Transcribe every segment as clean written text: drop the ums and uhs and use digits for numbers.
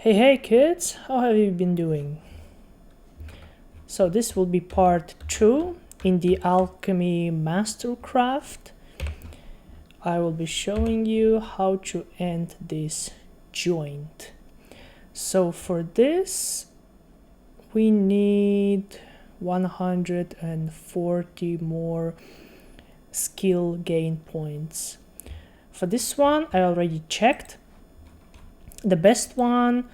Hey kids, how have you been doing? So this will be part 2 in the Alchemy Master craft. I will be showing you how to end this joint. So for this we need 140 more skill gain points. For this one I already checked. The best one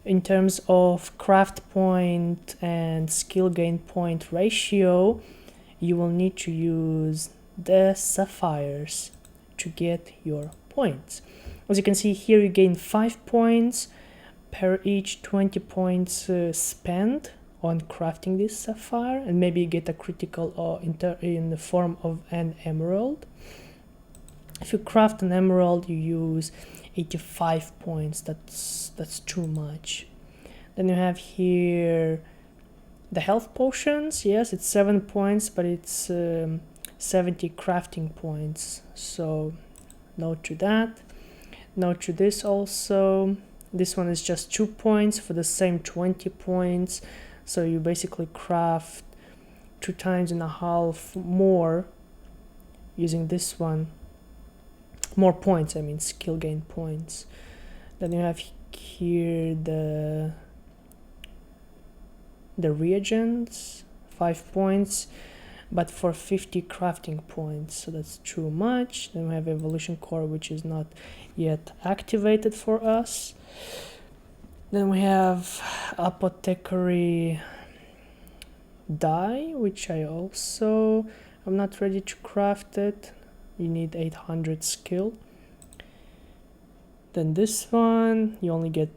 in terms of craft point and skill gain point ratio, you will need to use the sapphires to get your points. As you can see here, you gain 5 points per each 20 points spent on crafting this sapphire, and maybe you get a critical in the form of an emerald. If you craft an emerald, you use 85 points. That's too much. Then you have here the health potions. Yes, it's 7 points, but it's 70 crafting points, so no to that. No to this also. This one is just 2 points for the same 20 points, so you basically craft 2.5 times more using this one. More points, I mean skill gain points. Then you have here the reagents, 5 points, but for 50 crafting points, so that's too much. Then we have evolution core, which is not yet activated for us. Then we have apothecary dye, which I'm not ready to craft it. You need 800 skill. Then this one, you only get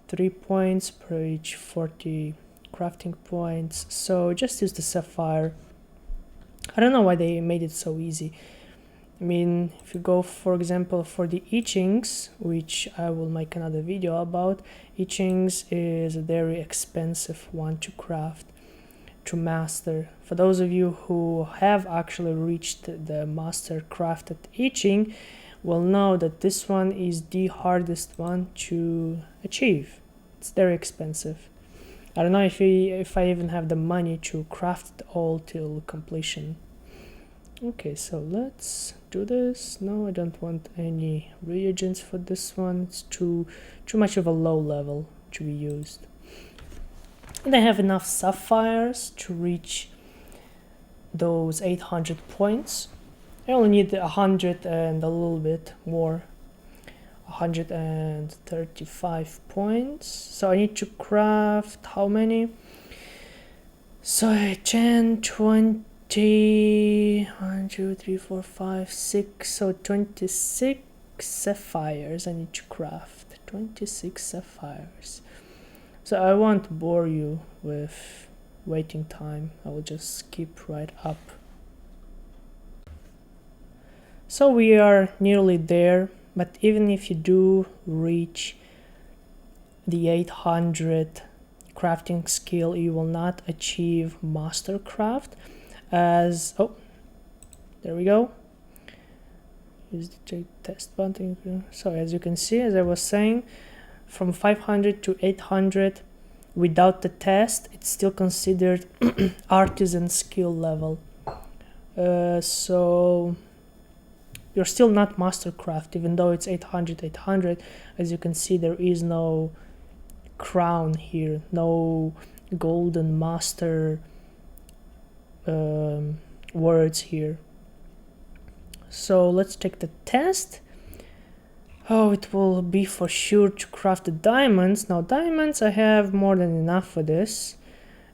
3 points per each 40 crafting points, so just use the sapphire. I don't know why they made it so easy. I mean, if you go, for example, for the etchings, which I will make another video about, etchings is a very expensive one to craft, to master. For those of you who have actually reached the master crafted etching, will know that this one is the hardest one to achieve. It's very expensive. I don't know if I even have the money to craft it all till completion. Okay, so let's do this. No, I don't want any reagents for this one. It's too much of a low level to be used. And I have enough sapphires to reach those 800 points. I only need 100 and a little bit more. 135 points. So I need to craft how many? So 10, 20, 1, 2, 3, 4, 5, 6. So 26 sapphires I need to craft. 26 sapphires. So I won't bore you with waiting time. I will just skip right up. So we are nearly there, but even if you do reach the 800 crafting skill, you will not achieve master craft, as there we go. Use the test button. So as you can see, as I was saying, from 500 to 800 without the test, it's still considered artisan skill level. So you're still not mastercraft, even though it's 800. As you can see, there is no crown here, no golden master words here. So let's take the test. Oh, it will be for sure to craft the diamonds. Now diamonds, I have more than enough for this.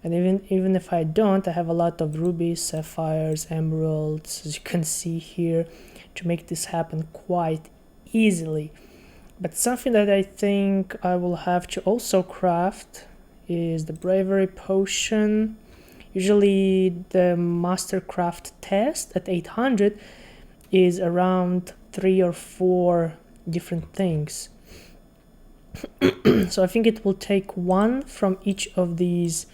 And even if I don't, I have a lot of rubies, sapphires, emeralds, as you can see here, to make this happen quite easily. But something that I think I will have to also craft is the Bravery potion. Usually the mastercraft test at 800 is around 3 or 4 different things. So I think it will take 1 from each of these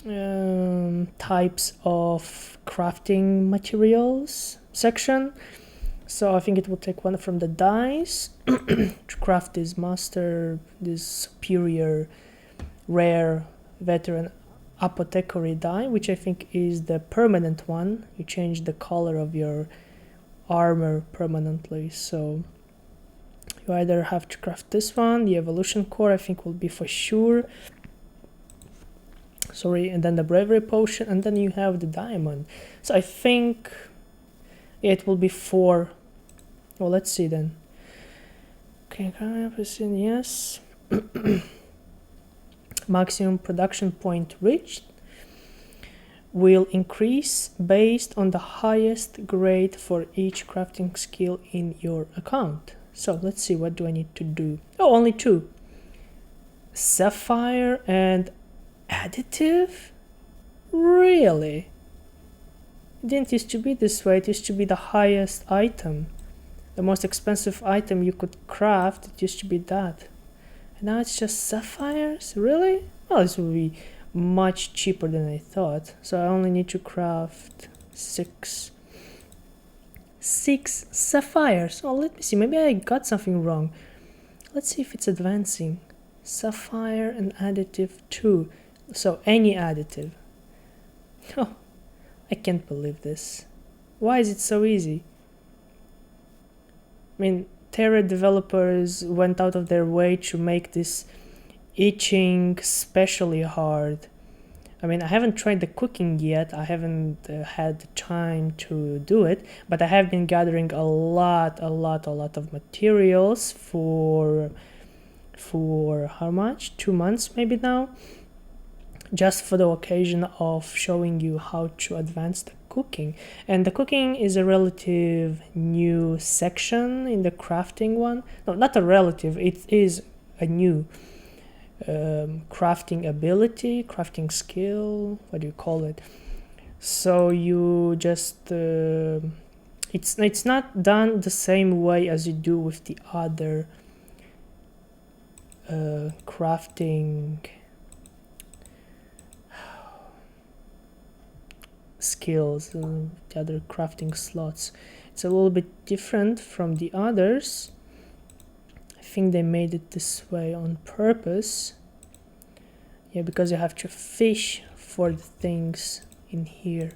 types of crafting materials section, So I think it will take one from the dice to craft this master, this superior, rare, veteran apothecary die, which I think is the permanent one. You change the color of your armor permanently, so you either have to craft this one, the evolution core I think will be for sure, sorry, and then the bravery potion, and then you have the diamond. So I think it will be 4. Well, let's see then. Okay, yes. Maximum production point reached will increase based on the highest grade for each crafting skill in your account. So let's see, what do I need to do? Oh, only 2. Sapphire and additive? Really? It didn't used to be this way. It used to be the highest item. The most expensive item you could craft, it used to be that. And now it's just sapphires? Really? Well, this will be much cheaper than I thought. So I only need to craft 6 sapphires. Oh, let me see. Maybe I got something wrong. Let's see if it's advancing. Sapphire and additive 2. So any additive. Oh, I can't believe this. Why is it so easy? I mean, TERA developers went out of their way to make this etching especially hard. I mean, I haven't tried the cooking yet. I haven't had the time to do it, but I have been gathering a lot of materials for how much? 2 months maybe now, just for the occasion of showing you how to advance the cooking. And the cooking is a relative new section in the crafting one. No, not a relative, it is a new crafting ability, crafting skill, what do you call it? So you just it's not done the same way as you do with the other crafting skills, the other crafting slots. It's a little bit different from the others. I think they made it this way on purpose. Yeah, because you have to fish for the things in here.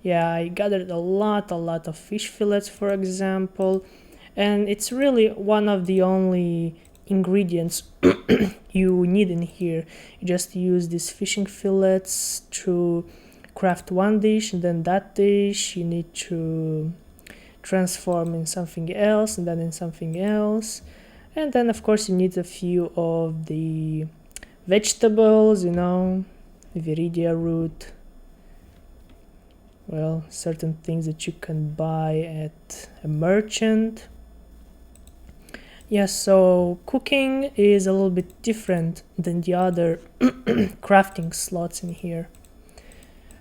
Yeah, I gathered a lot of fish fillets, for example, and it's really one of the only ingredients you need in here. You just use these fishing fillets to craft one dish, and then that dish you need to transform in something else, and then in something else, and then of course you need a few of the vegetables, you know, viridia root, well, certain things that you can buy at a merchant. Yeah, so cooking is a little bit different than the other crafting slots in here.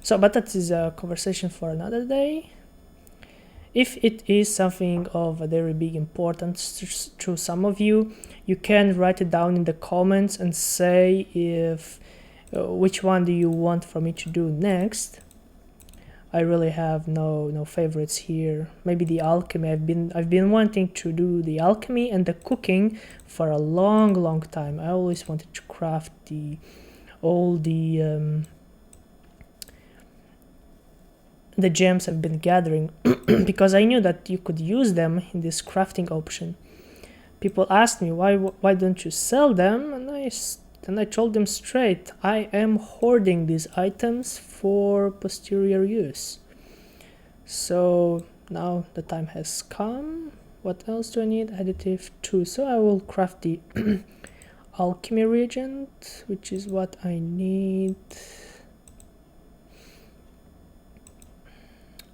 So, but that is a conversation for another day. If it is something of a very big importance to some of you, you can write it down in the comments and say if which one do you want for me to do next. I really have no favorites here. Maybe the alchemy. I've been wanting to do the alchemy and the cooking for a long time. I always wanted to craft all the gems I've been gathering because I knew that you could use them in this crafting option. People asked me why don't you sell them, and I told them straight, I am hoarding these items for posterior use. So now the time has come. What else do I need? Additive 2. So I will craft the alchemy reagent, which is what I need.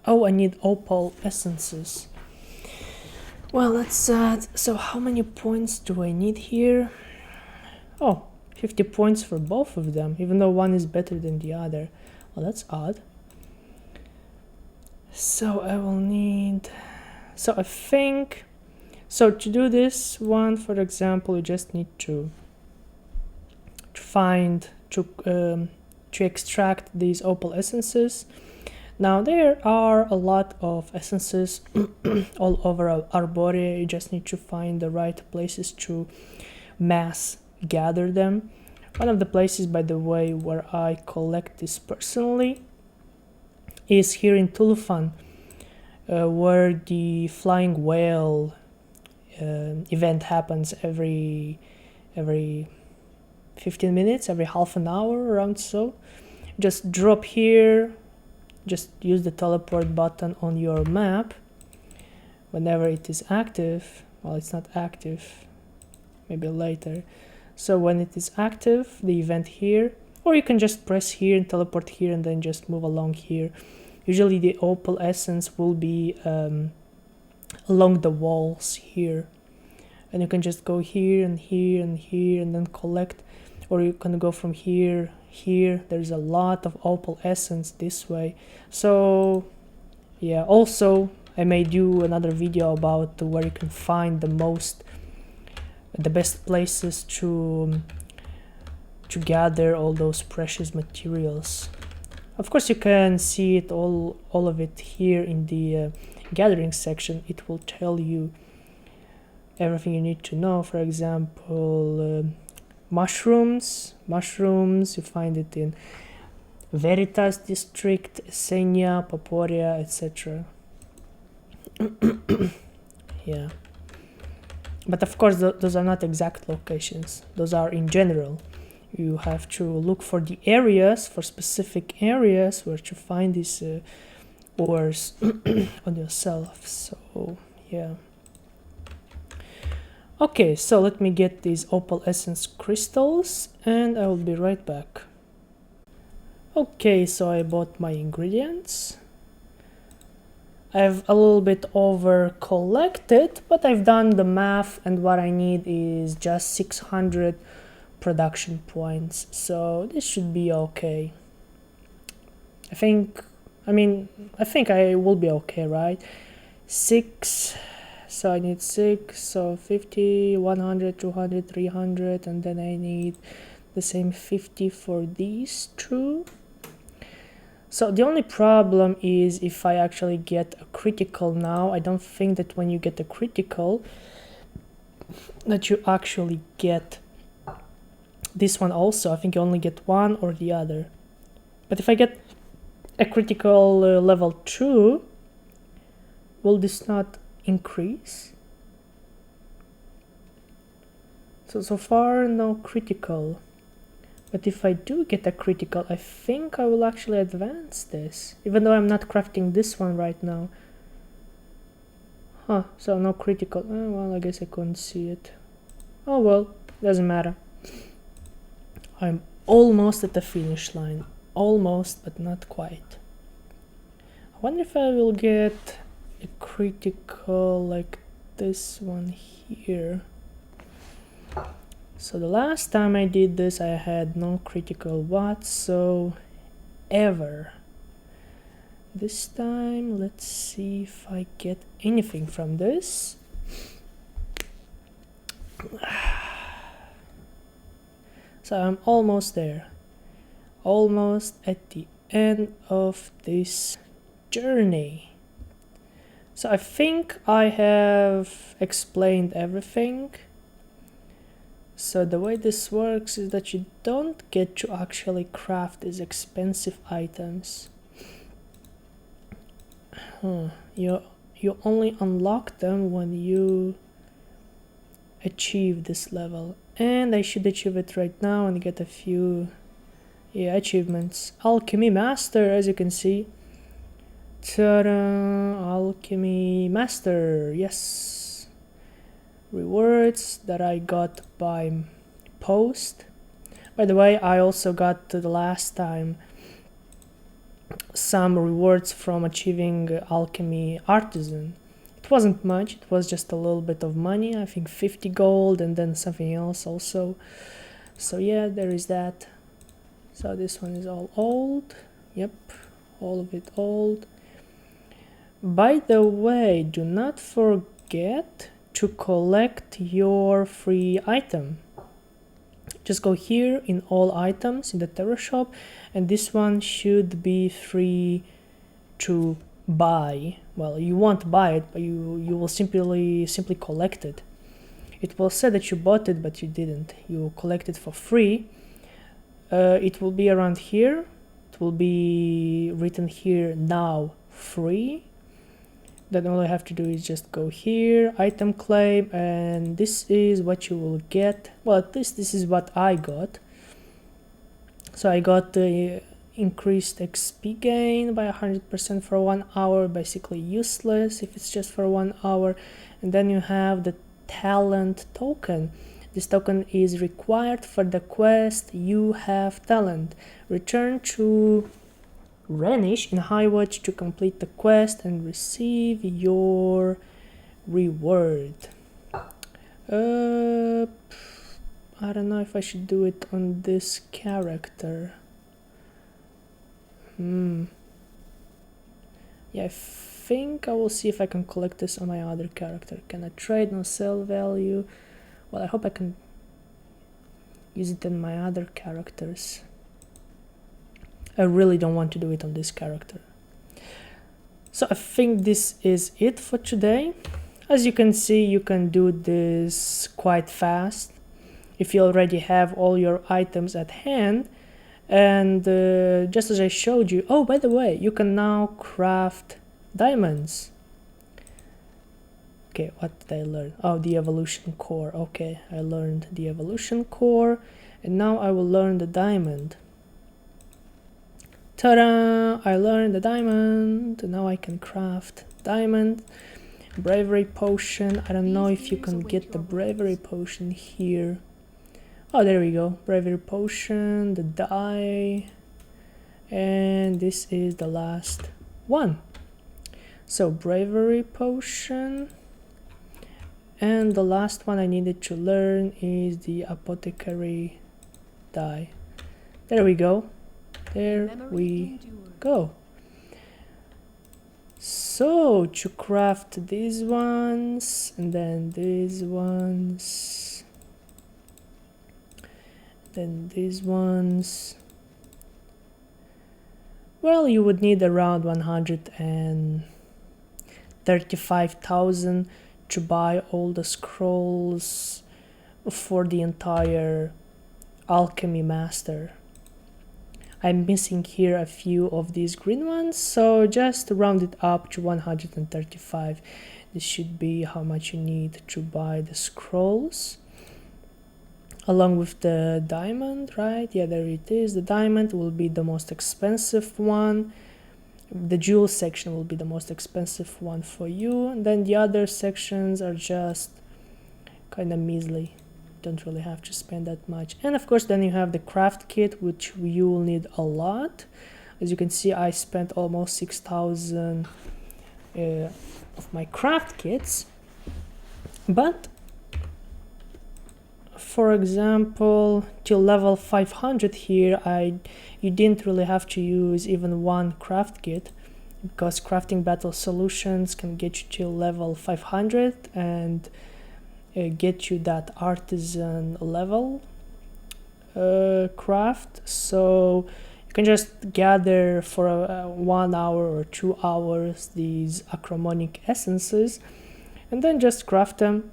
Oh, I need opal essences. Well, let's add. So how many points do I need here? Oh, 50 points for both of them, even though one is better than the other. Well, that's odd. So I will need. So I think. So to do this one, for example, you just need to extract these opal essences. Now there are a lot of essences all over our body. You just need to find the right places to mass gather them. One of the places, by the way, where I collect this personally is here in Tulufan, where the flying whale event happens every 15 minutes, every half an hour, around so. Just drop here, just use the teleport button on your map whenever it is active. Well, it's not active, maybe later. So when it is active, the event here, or you can just press here and teleport here and then just move along here. Usually the opalescence will be along the walls here, and you can just go here and here and here and then collect, or you can go from here. There's a lot of opalescence this way. So yeah, also I may do another video about where you can find the best places to gather all those precious materials. Of course, you can see it all of it here in the gathering section. It will tell you everything you need to know. For example, mushrooms, you find it in Veritas district, Senya, Paporia, etc. Yeah, but of course those are not exact locations, those are in general. You have to look for the areas, for specific areas where to find these ores on yourself. So yeah. Okay, so let me get these Opalescence Crystals and I will be right back. Okay, so I bought my ingredients. I've a little bit over collected, but I've done the math and what I need is just 600 production points, so this should be okay. I think I will be okay, right? 6, so I need 6, so 50, 100, 200, 300, and then I need the same 50 for these two. So the only problem is if I actually get a critical now. I don't think that when you get a critical that you actually get this one also. I think you only get one or the other. But if I get a critical level 2, will this not increase? So far no critical. But if I do get a critical, I think I will actually advance this, even though I'm not crafting this one right now. Huh, so no critical. Well, I guess I couldn't see it. Oh well, doesn't matter. I'm almost at the finish line. Almost, but not quite. I wonder if I will get a critical like this one here. So the last time I did this, I had no critical whatsoever. This time, let's see if I get anything from this. So I'm almost there. Almost at the end of this journey. So I think I have explained everything. So the way this works is that you don't get to actually craft these expensive items. You only unlock them when you achieve this level. And I should achieve it right now and get a few achievements. Alchemy Master, as you can see. TERA, Alchemy Master, yes. Rewards that I got by post. By the way, I also got the last time some rewards from achieving Alchemy Artisan. It wasn't much, it was just a little bit of money, I think 50 gold and then something else also. So yeah, there is that. So this one is all old. Yep, all of it old. By the way, do not forget to collect your free item. Just go here in all items in the TERA shop, and this one should be free to buy. Well, you won't buy it, but you will simply collect it. It will say that you bought it, but you didn't. You collect it for free. It will be around here. It will be written here, now free. Then all I have to do is just go here, item claim, and this is what you will get. Well, at least this is what I got. So I got the increased XP gain by 100% for 1 hour, basically useless if it's just for 1 hour. And then you have the talent token. This token is required for the quest You Have Talent. Return to Renish in Highwatch to complete the quest and receive your reward. I don't know if I should do it on this character. Yeah, I think I will see if I can collect this on my other character. Can I trade? No sell value. Well, I hope I can use it on my other characters. I really don't want to do it on this character. So I think this is it for today. As you can see, you can do this quite fast if you already have all your items at hand. And just as I showed you, oh, by the way, you can now craft diamonds. Okay, what did I learn? Oh, the evolution core. Okay, I learned the evolution core, and now I will learn the diamond. Ta-da! I learned the diamond. Now I can craft diamond. Bravery potion. I don't know if you can get the bravery potion here. Oh, there we go. Bravery potion, the dye, and this is the last one. So bravery potion, and the last one I needed to learn is the apothecary dye. There we go. There we go. So to craft these ones, and then these ones, then these ones, well, you would need around 135,000 to buy all the scrolls for the entire Alchemy Master. I'm missing here a few of these green ones, so just round it up to 135. This should be how much you need to buy the scrolls, along with the diamond, right? Yeah, there it is. The diamond will be the most expensive one. The jewel section will be the most expensive one for you, and then the other sections are just kind of measly. Don't really have to spend that much. And of course, then you have the craft kit, which you will need a lot. As you can see, I spent almost 6,000 of my craft kits. But for example, till level 500 here, you didn't really have to use even one craft kit, because crafting battle solutions can get you till level 500 and get you that artisan level craft. So you can just gather for 1 hour or 2 hours these acromonic essences, and then just craft them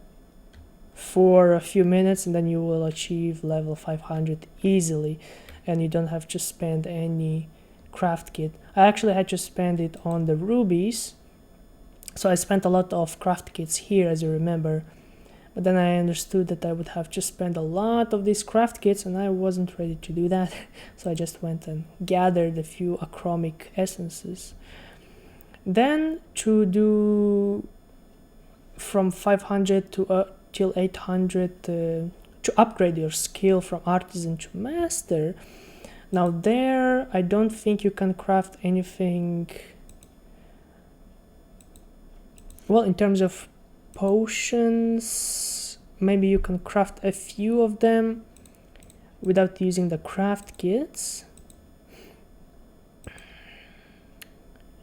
for a few minutes, and then you will achieve level 500 easily, and you don't have to spend any craft kit. I actually had to spend it on the rubies, so I spent a lot of craft kits here, as you remember. But then I understood that I would have to spend a lot of these craft kits, and I wasn't ready to do that. So I just went and gathered a few achromic essences. Then to do from 500 to till 800 to upgrade your skill from artisan to master. Now there, I don't think you can craft anything. Well, in terms of potions, maybe you can craft a few of them without using the craft kits.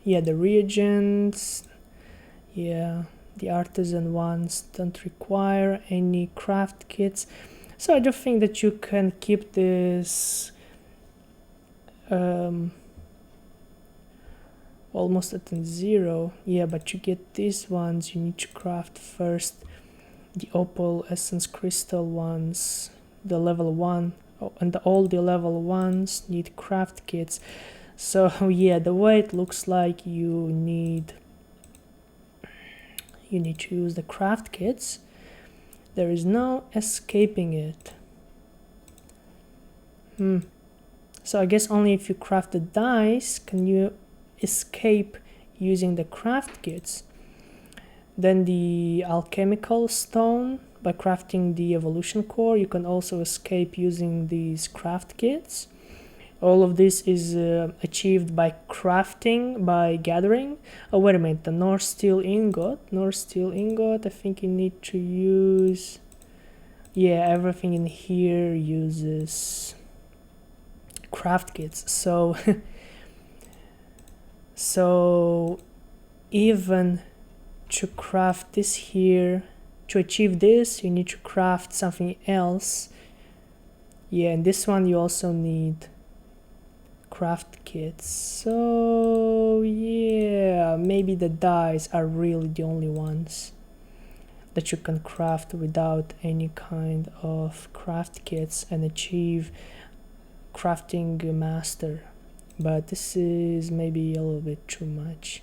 Yeah, the reagents, yeah, the artisan ones don't require any craft kits. So I do think that you can keep this almost at 0. Yeah, but you get these ones, you need to craft first the Opalescence Crystal ones, the level 1. Oh, and all the level 1s need craft kits. So yeah, the way it looks like, you need to use the craft kits. There is no escaping it. So I guess only if you craft the dice can you escape using the craft kits. Then the alchemical stone, by crafting the evolution core, you can also escape using these craft kits. All of this is achieved by crafting, by gathering. Oh, wait a minute, the North Steel Ingot. I think you need to use... Yeah, everything in here uses craft kits. So, so even to craft this here, to achieve this, you need to craft something else. Yeah, and this one you also need craft kits. So yeah, maybe the dice are really the only ones that you can craft without any kind of craft kits and achieve crafting master. But this is maybe a little bit too much.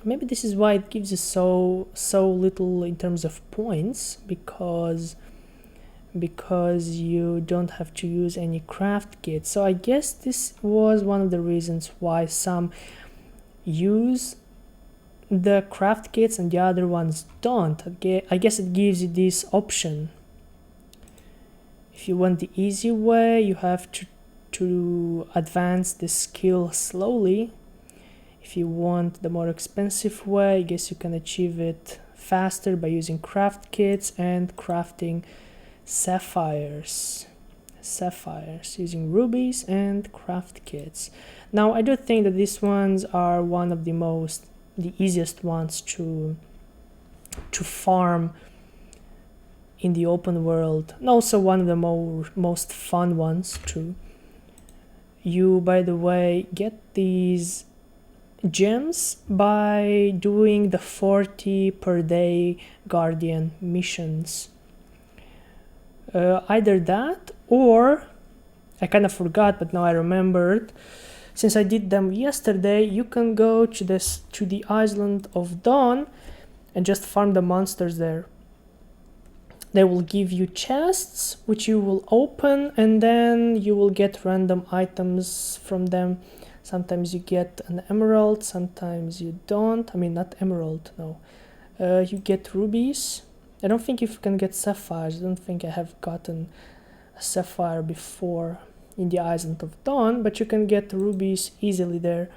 Maybe this is why it gives you so little in terms of points, because you don't have to use any craft kit. So I guess this was one of the reasons why some use the craft kits and the other ones don't. I guess it gives you this option. If you want the easy way, you have to advance the skill slowly. If you want the more expensive way, I guess you can achieve it faster by using craft kits and crafting sapphires, using rubies and craft kits. Now I do think that these ones are one of the easiest ones to farm in the open world, and also one of the most fun ones too. You, by the way, get these gems by doing the 40 per day guardian missions. Either that, or I kind of forgot, but now I remembered, since I did them yesterday, you can go to the Island of Dawn and just farm the monsters there. They will give you chests which you will open, and then you will get random items from them. Sometimes you get an emerald, sometimes you don't. I mean, not emerald, no. You get rubies. I don't think you can get sapphires. I don't think I have gotten a sapphire before in the Island of Dawn, but you can get rubies easily there.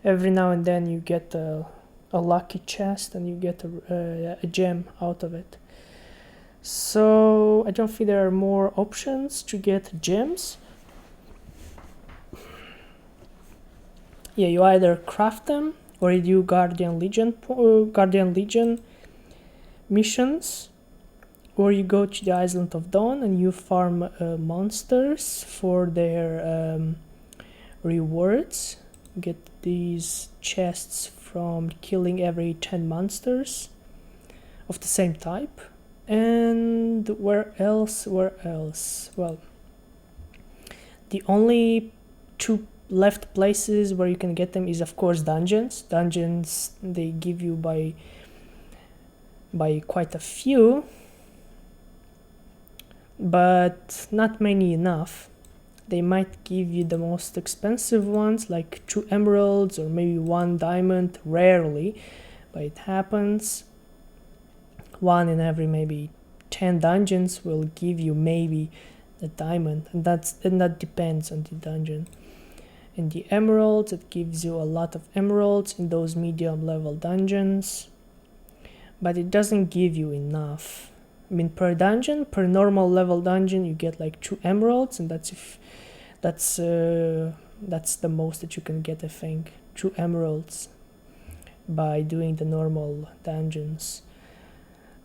Every now and then you get a lucky chest and you get a gem out of it. So I don't think there are more options to get gems. Yeah, you either craft them or you do Guardian Legion missions, or you go to the Island of Dawn and you farm monsters for their rewards. Get these chests from killing every 10 monsters of the same type. And where else? Well, the only two left places where you can get them is, of course, dungeons. They give you by quite a few, but not many enough. They might give you the most expensive ones, like 2 emeralds or maybe 1 diamond, rarely, but it happens. 1 in every maybe 10 dungeons will give you maybe a diamond, and that depends on the dungeon. In the emeralds, it gives you a lot of emeralds in those medium level dungeons, but it doesn't give you enough. I mean, per normal level dungeon, you get like 2 emeralds, and that's the most that you can get, I think. 2 emeralds by doing the normal dungeons.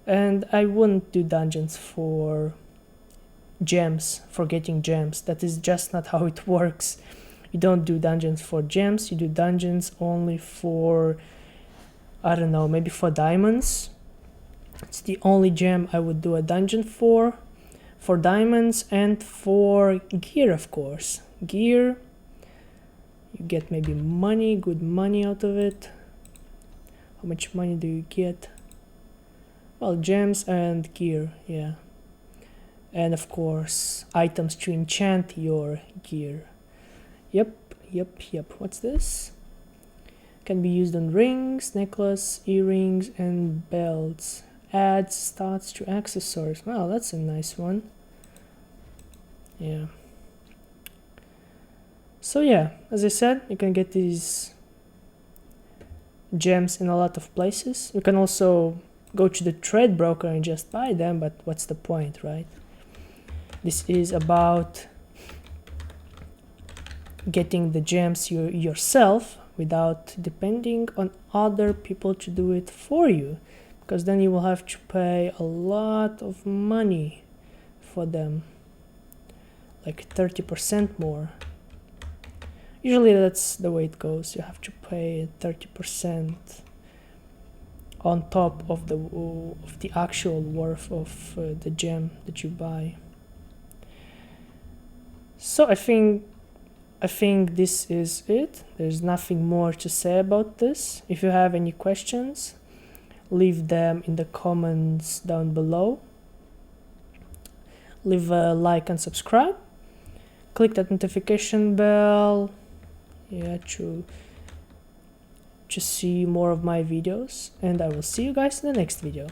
And I wouldn't do dungeons for gems, for getting gems. That is just not how it works. You don't do dungeons for gems, you do dungeons only for, I don't know, maybe for diamonds. It's the only gem I would do a dungeon for diamonds, and for gear, of course. Gear, you get maybe money, good money out of it. How much money do you get? Well, gems and gear, yeah. And of course, items to enchant your gear. Yep. What's this? Can be used on rings, necklace, earrings, and belts. Adds stats to accessories. Wow, that's a nice one. Yeah. So yeah, as I said, you can get these gems in a lot of places. You can also go to the trade broker and just buy them, but what's the point, right? This is about getting the gems yourself without depending on other people to do it for you, because then you will have to pay a lot of money for them, like 30% more. Usually that's the way it goes. You have to pay 30% on top of the actual worth of the gem that you buy. So I think this is it. There's nothing more to say about this. If you have any questions, leave them in the comments down below. Leave a like and subscribe. Click that notification bell, yeah, to see more of my videos, and I will see you guys in the next video.